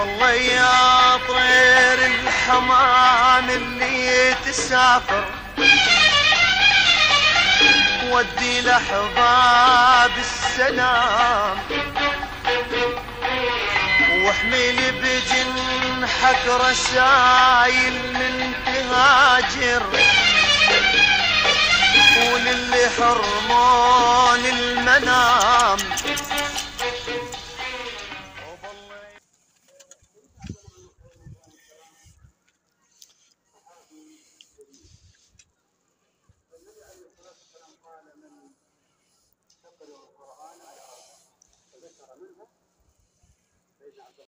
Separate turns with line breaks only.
والله يا طير الحمام اللي تسافر ودي لأحباب السلام، واحمل بجنحك رسايل من تهاجر، وللي حرمان المنام.